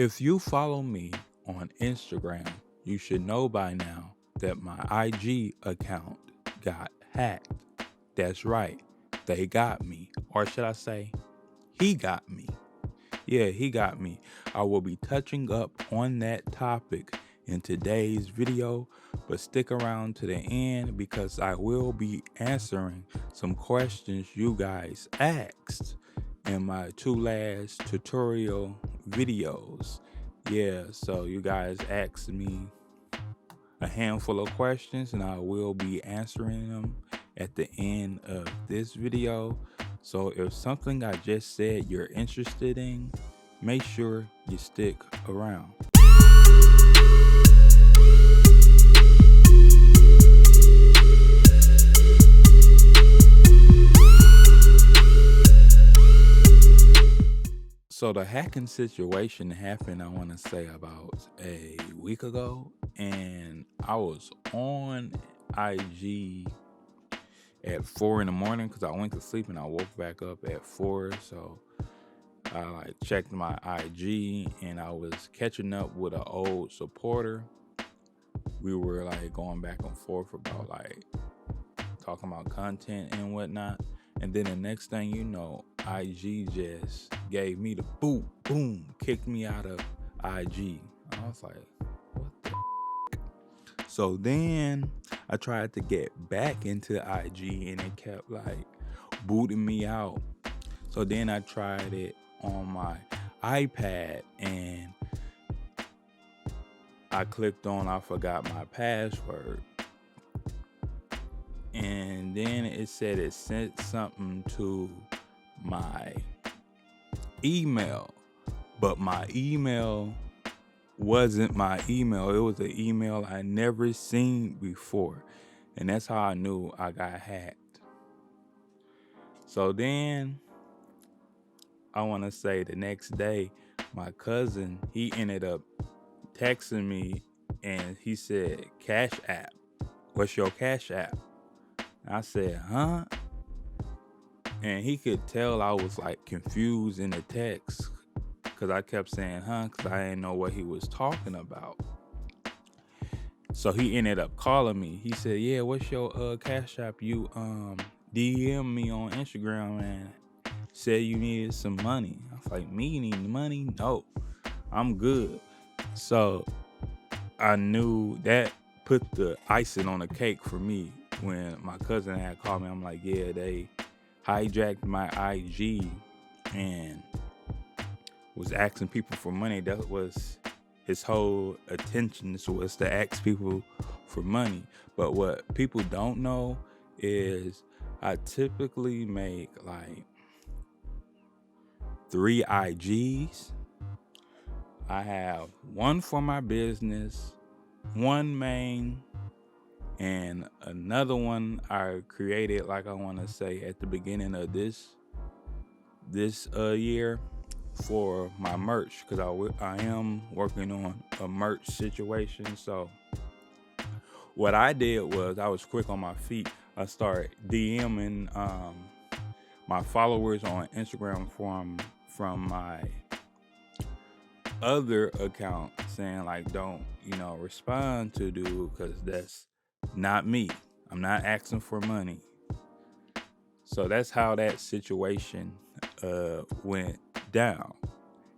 If you follow me on Instagram, you should know by now that my IG account got hacked. That's right, they got me. Or should I say, he got me. Yeah, he got me. I will be touching up on that topic in today's video, but stick around to the end because I will be answering some questions you guys asked in my two last tutorial videos. Yeah, so you guys asked me a handful of questions and I will be answering them at the end of this video. So if something I just said you're interested in, make sure you stick around. So the hacking situation happened, I want to say about a week ago, and I was on IG at 4 in the morning because I went to sleep and I woke back up at 4. So I checked my IG and I was catching up with an old supporter. We were going back and forth about talking about content and whatnot. And then the next thing you know, IG just gave me the boom, kicked me out of IG. I was like, what the f-? So then I tried to get back into IG and it kept booting me out. So then I tried it on my iPad and I clicked on I forgot my password. And then it said it sent something to my email, but my email wasn't my email. It was an email I never seen before, and that's how I knew I got hacked. So then I want to say the next day, my cousin, he ended up texting me and he said, Cash App, what's your Cash App? I said, huh? And he could tell I was confused in the text because I kept saying, huh? Because I didn't know what he was talking about. So he ended up calling me. He said, yeah, what's your Cash App? You DM me on Instagram and said you needed some money. I was like, me need money? No, I'm good. So I knew that put the icing on the cake for me. When my cousin had called me, I'm like, yeah, they hijacked my IG and was asking people for money. That was his whole attention, was to ask people for money. But what people don't know is I typically make 3 IGs. I have one for my business, one main, and another one I created, I want to say, at the beginning of this year for my merch, because I am working on a merch situation. So what I did was I was quick on my feet. I started DMing my followers on Instagram from my other account saying don't respond to dude because that's not me. I'm not asking for money. So that's how that situation went down.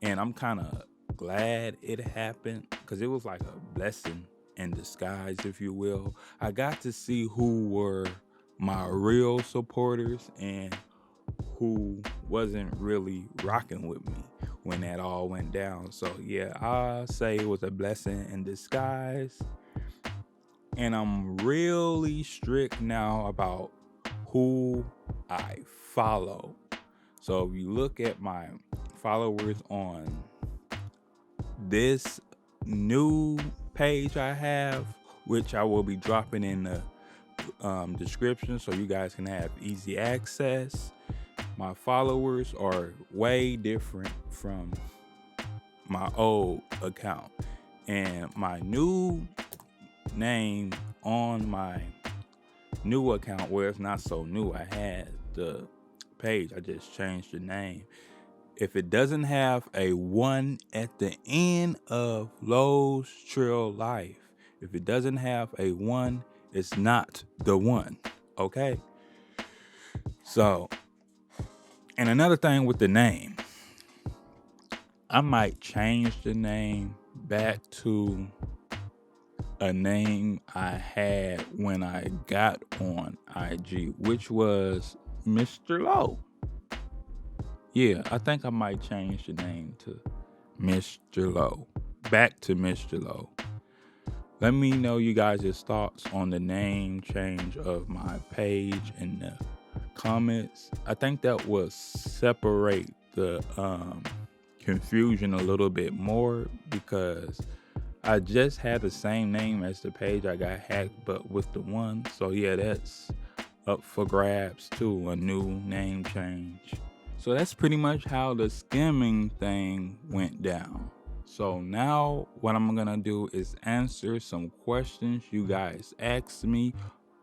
And I'm kind of glad it happened because it was a blessing in disguise, if you will. I got to see who were my real supporters and who wasn't really rocking with me when that all went down. So yeah, I'll say it was a blessing in disguise. And I'm really strict now about who I follow. So if you look at my followers on this new page I have, which I will be dropping in the description so you guys can have easy access, my followers are way different from my old account. And my new name on my new account, where it's not so new, I had the page, I just changed the name, if it doesn't have a 1 at the end of Lowe's Trill Life, if it doesn't have a 1, it's not the one. Okay? So, and another thing with the name, I might change the name back to a name I had when I got on IG, which was Mr. Lowe. Yeah, I think I might change the name to Mr. Lowe. Back to Mr. Lowe. Let me know you guys' thoughts on the name change of my page in the comments. I think that will separate the confusion a little bit more, because I just had the same name as the page I got hacked, but with the 1. So yeah, that's up for grabs too, a new name change. So that's pretty much how the skimming thing went down. So now what I'm gonna do is answer some questions you guys asked me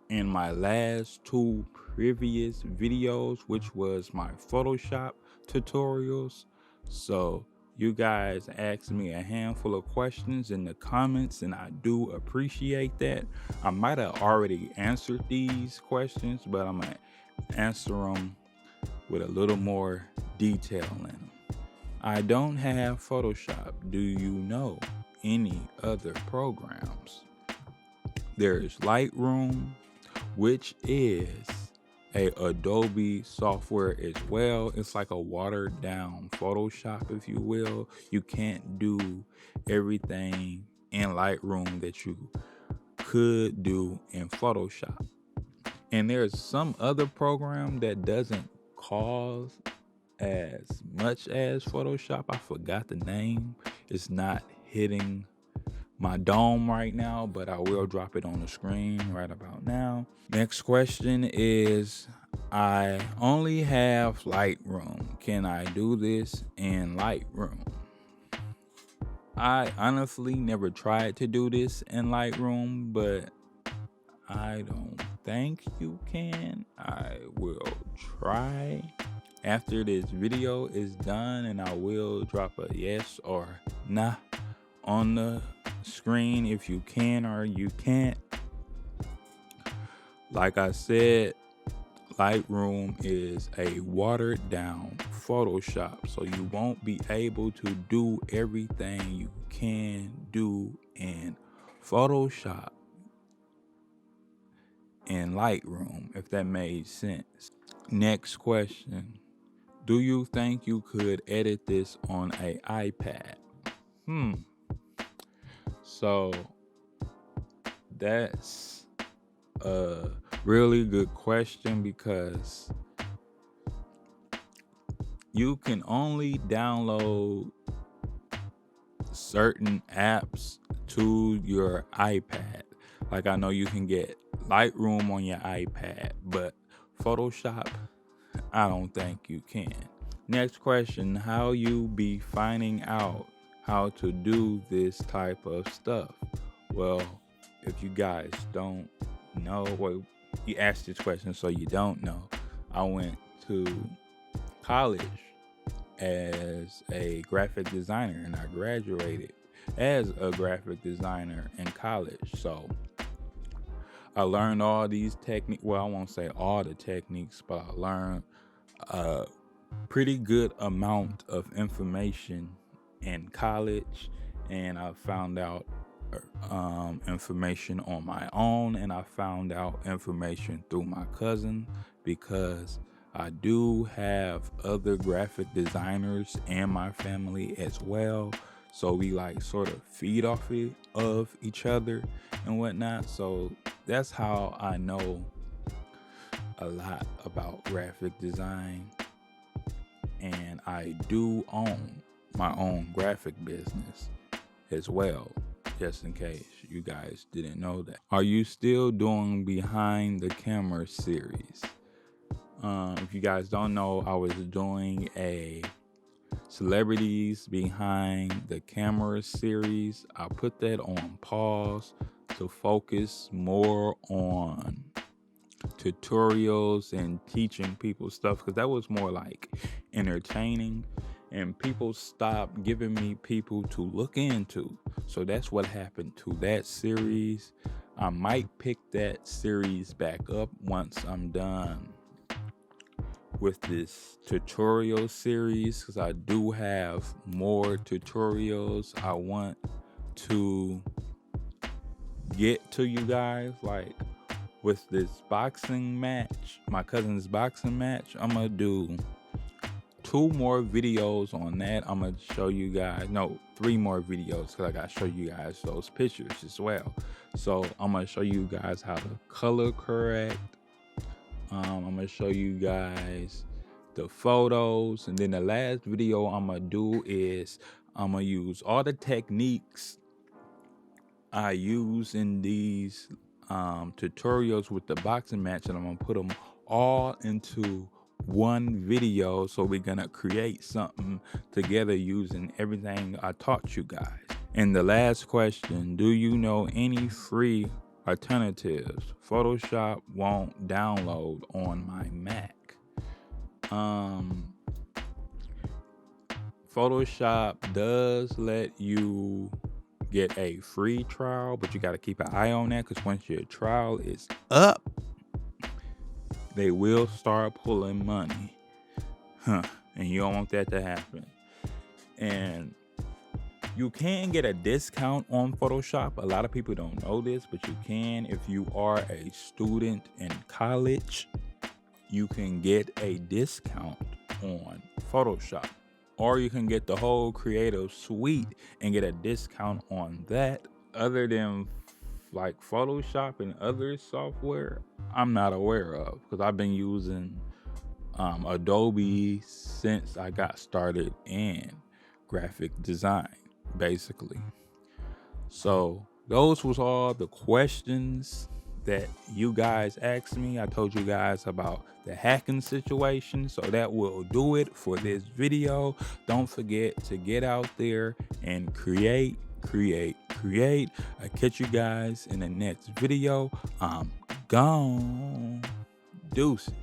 in my last 2 previous videos, which was my Photoshop tutorials. So you guys asked me a handful of questions in the comments, and I do appreciate that. I might have already answered these questions, but I'm gonna answer them with a little more detail in them. I don't have Photoshop. Do you know any other programs? There's Lightroom, which is a Adobe software as well. It's like a watered down Photoshop, if you will. You can't do everything in Lightroom that you could do in Photoshop. And there's some other program that doesn't cost as much as Photoshop. I forgot the name. It's not hitting my dome right now, but I will drop it on the screen right about now. Next question is, I only have Lightroom. Can I do this in Lightroom? I honestly never tried to do this in Lightroom, but I don't think you can. I will try after this video is done, and I will drop a yes or nah on the screen if you can or you can't. Like I said, Lightroom is a watered down Photoshop, so you won't be able to do everything you can do in Photoshop in Lightroom, if that made sense. Next question. Do you think you could edit this on an iPad? So that's a really good question, because you can only download certain apps to your iPad. Like, I know you can get Lightroom on your iPad, but Photoshop, I don't think you can. Next question, how you be finding out how to do this type of stuff? Well, if you guys don't know, well, you asked this question so you don't know, I went to college as a graphic designer, and I graduated as a graphic designer in college. So I learned all these techniques. Well, I won't say all the techniques, but I learned a pretty good amount of information in college, and I found out information on my own, and I found out information through my cousin, because I do have other graphic designers in my family as well. So we like sort of feed off of each other and whatnot. So that's how I know a lot about graphic design. And I do own my own graphic business as well, just in case you guys didn't know that. Are you still doing behind the camera series? If you guys don't know, I was doing a celebrities behind the camera series. I put that on pause to focus more on tutorials and teaching people stuff, because that was more like entertaining. and people stopped giving me people to look into. So that's what happened to that series. I might pick that series back up once I'm done with this tutorial series, because I do have more tutorials I want to get to you guys. Like with this boxing match, my cousin's boxing match, I'm gonna do 2 more videos on that. I'm gonna show you guys, no, 3 more videos, because I gotta show you guys those pictures as well. So I'm gonna show you guys how to color correct. I'm gonna show you guys the photos, and then the last video I'm gonna do is I'm gonna use all the techniques I use in these tutorials with the boxing match, and I'm gonna put them all into one video. So we're gonna create something together using everything I taught you guys. And the last question, do you know any free alternatives? Photoshop won't download on my Mac. Photoshop does let you get a free trial, but you got to keep an eye on that, because once your trial is up, they will start pulling money. And you don't want that to happen. And you can get a discount on Photoshop. A lot of people don't know this, but you can. If you are a student in college, you can get a discount on Photoshop. Or you can get the whole creative suite and get a discount on that. Other than like Photoshop and other software, I'm not aware of, because I've been using Adobe since I got started in graphic design, basically. So those was all the questions that you guys asked me. I told you guys about the hacking situation, so that will do it for this video. Don't forget to get out there and create. I'll catch you guys in the next video. I'm gone. Deuces.